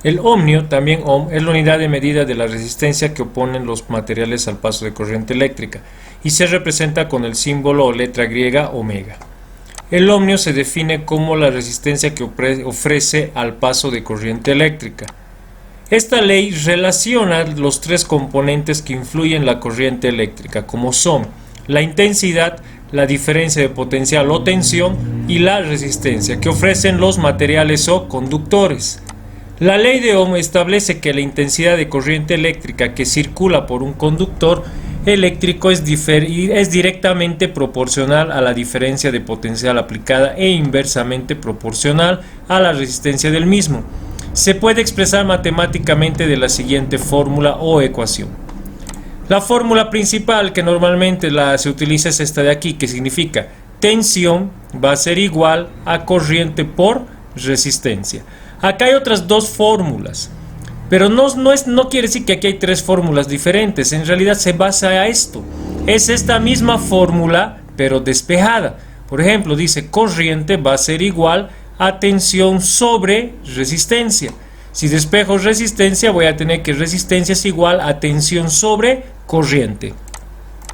El ohmio, también ohm, es la unidad de medida de la resistencia que oponen los materiales al paso de corriente eléctrica y se representa con el símbolo o letra griega omega. El ohmio se define como la resistencia que ofrece al paso de corriente eléctrica. Esta ley relaciona los tres componentes que influyen en la corriente eléctrica, como son la intensidad, la diferencia de potencial o tensión y la resistencia que ofrecen los materiales o conductores. La ley de Ohm establece que la intensidad de corriente eléctrica que circula por un conductor eléctrico es directamente proporcional a la diferencia de potencial aplicada e inversamente proporcional a la resistencia del mismo. Se puede expresar matemáticamente de la siguiente fórmula o ecuación. La fórmula principal que normalmente se utiliza es esta de aquí, que significa tensión va a ser igual a corriente por resistencia. Acá hay otras dos fórmulas, pero no quiere decir que aquí hay tres fórmulas diferentes. En realidad se basa a esto. Es esta misma fórmula, pero despejada. Por ejemplo, dice corriente va a ser igual a tensión sobre resistencia. Si despejo resistencia, voy a tener que resistencia es igual a tensión sobre corriente.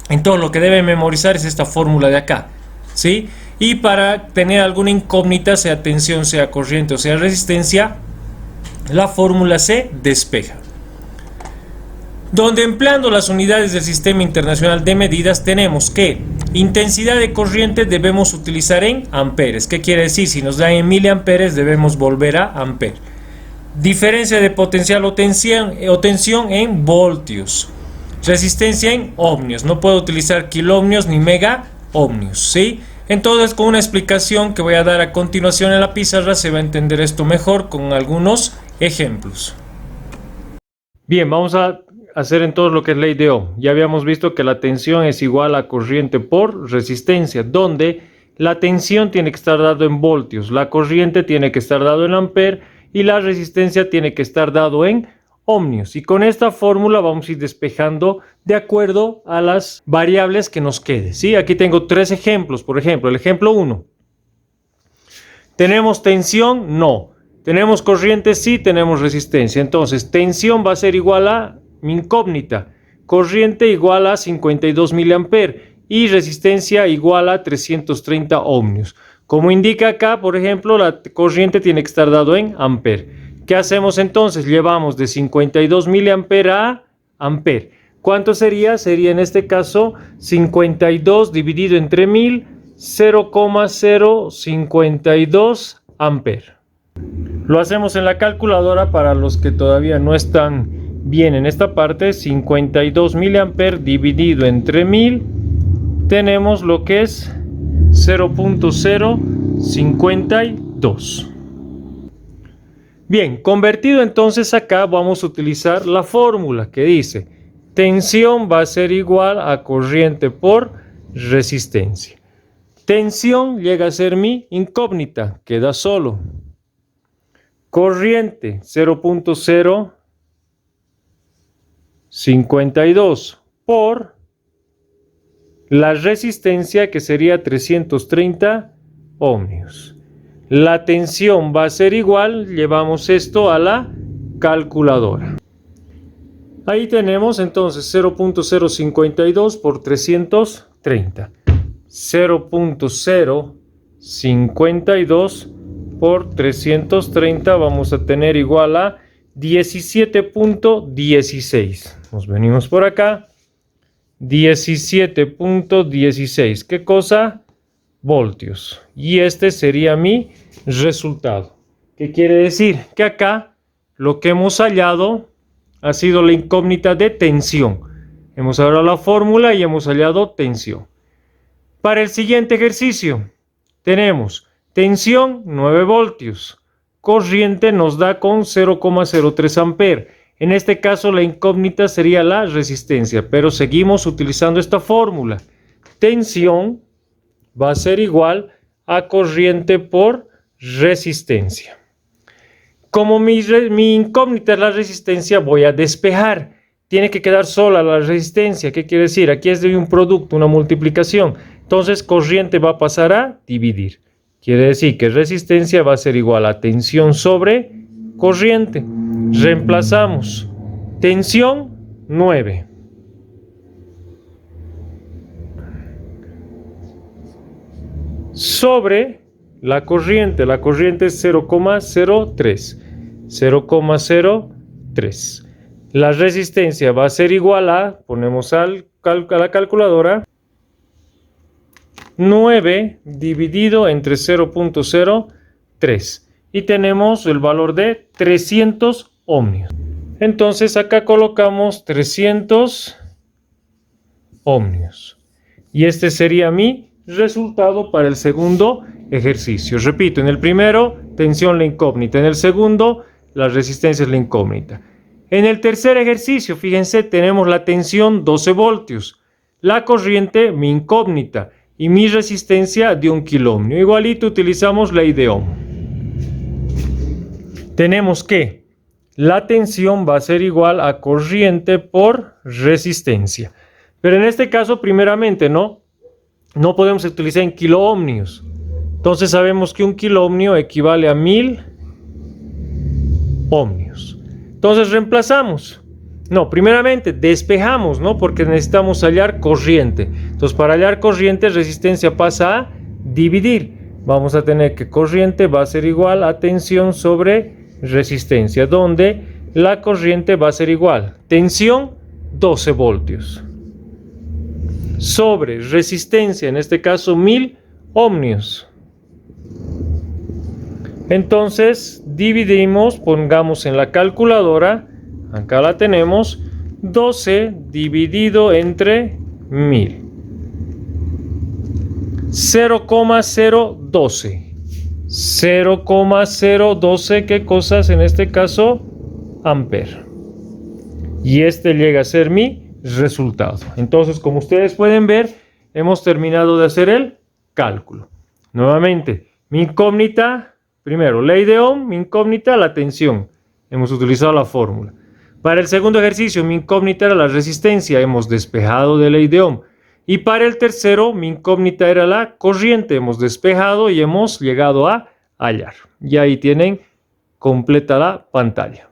Entonces lo que debe memorizar es esta fórmula de acá, ¿sí? Y para tener alguna incógnita, sea tensión, sea corriente o sea resistencia, la fórmula se despeja. Donde empleando las unidades del Sistema Internacional de Medidas tenemos que intensidad de corriente debemos utilizar en amperes. ¿Qué quiere decir? Si nos dan en miliamperes debemos volver a amper. Diferencia de potencial o tensión en voltios. Resistencia en ohmios. No puedo utilizar kiloohmios ni mega ohmios, ¿sí? Entonces, con una explicación que voy a dar a continuación en la pizarra se va a entender esto mejor con algunos ejemplos. Bien, vamos a hacer entonces lo que es ley de Ohm. Ya habíamos visto que la tensión es igual a corriente por resistencia, donde la tensión tiene que estar dado en voltios, la corriente tiene que estar dado en amper y la resistencia tiene que estar dado en ohmios. Y con esta fórmula vamos a ir despejando de acuerdo a las variables que nos quede, ¿sí? Aquí tengo tres ejemplos. Por ejemplo, el ejemplo 1. ¿Tenemos tensión? No. ¿Tenemos corriente? Sí. Tenemos resistencia. Entonces, tensión va a ser igual a mi incógnita. Corriente igual a 52 miliamperes y resistencia igual a 330 ohmios. Como indica acá, por ejemplo, la corriente tiene que estar dado en amper. ¿Qué hacemos entonces? Llevamos de 52 miliamperes a amper. ¿Cuánto sería? Sería en este caso 52 dividido entre 1000, 0,052 amper. Lo hacemos en la calculadora para los que todavía no están bien en esta parte. 52 miliamperes dividido entre 1000, tenemos lo que es 0,052. Bien, convertido entonces acá vamos a utilizar la fórmula que dice tensión va a ser igual a corriente por resistencia. Tensión llega a ser mi incógnita, queda solo. Corriente 0,052 por la resistencia que sería 330 ohmios. La tensión va a ser igual, llevamos esto a la calculadora. Ahí tenemos entonces 0,052 por 330. 0,052 por 330 vamos a tener igual a 17,16. Nos venimos por acá. 17,16. ¿Qué cosa? Voltios. Y este sería mi resultado. ¿Qué quiere decir? Que acá lo que hemos hallado ha sido la incógnita de tensión. Hemos hallado la fórmula y hemos hallado tensión. Para el siguiente ejercicio tenemos tensión 9 voltios. Corriente nos da con 0,03 amperes. En este caso la incógnita sería la resistencia, pero seguimos utilizando esta fórmula. Tensión va a ser igual a corriente por resistencia. Como mi incógnita es la resistencia, voy a despejar. Tiene que quedar sola la resistencia. ¿Qué quiere decir? Aquí es de un producto, una multiplicación. Entonces, corriente va a pasar a dividir. Quiere decir que resistencia va a ser igual a tensión sobre corriente. Reemplazamos. Tensión 9. Sobre la corriente es 0,03. 0,03. La resistencia va a ser igual a, ponemos a la calculadora, 9 dividido entre 0,03. Y tenemos el valor de 300 ohmios. Entonces acá colocamos 300 ohmios. Y este sería mi resultado para el segundo ejercicio. Repito, en el primero, tensión la incógnita. En el segundo, la resistencia es la incógnita. En el tercer ejercicio, fíjense, tenemos la tensión 12 voltios, la corriente mi incógnita y mi resistencia de 1 kiloohmio. Igualito utilizamos ley de Ohm. Tenemos que la tensión va a ser igual a corriente por resistencia. Pero en este caso, primeramente, no podemos utilizar en kiloohmios. Entonces sabemos que 1 kiloohmio equivale a 1000 ohmios. Entonces reemplazamos. Primeramente despejamos, porque necesitamos hallar corriente. Entonces para hallar corriente, resistencia pasa a dividir. Vamos a tener que corriente va a ser igual a tensión sobre resistencia, donde la corriente va a ser igual. Tensión 12 voltios. Sobre resistencia, en este caso 1000 ohmios. Entonces dividimos, pongamos en la calculadora, acá la tenemos, 12 dividido entre 1000. 0,012. 0,012, ¿qué cosas en este caso? Amper. Y este llega a ser mi resultado. Entonces, como ustedes pueden ver, hemos terminado de hacer el cálculo. Nuevamente, mi incógnita, primero, ley de Ohm, mi incógnita, la tensión. Hemos utilizado la fórmula. Para el segundo ejercicio, mi incógnita era la resistencia. Hemos despejado de ley de Ohm. Y para el tercero, mi incógnita era la corriente. Hemos despejado y hemos llegado a hallar. Y ahí tienen completa la pantalla.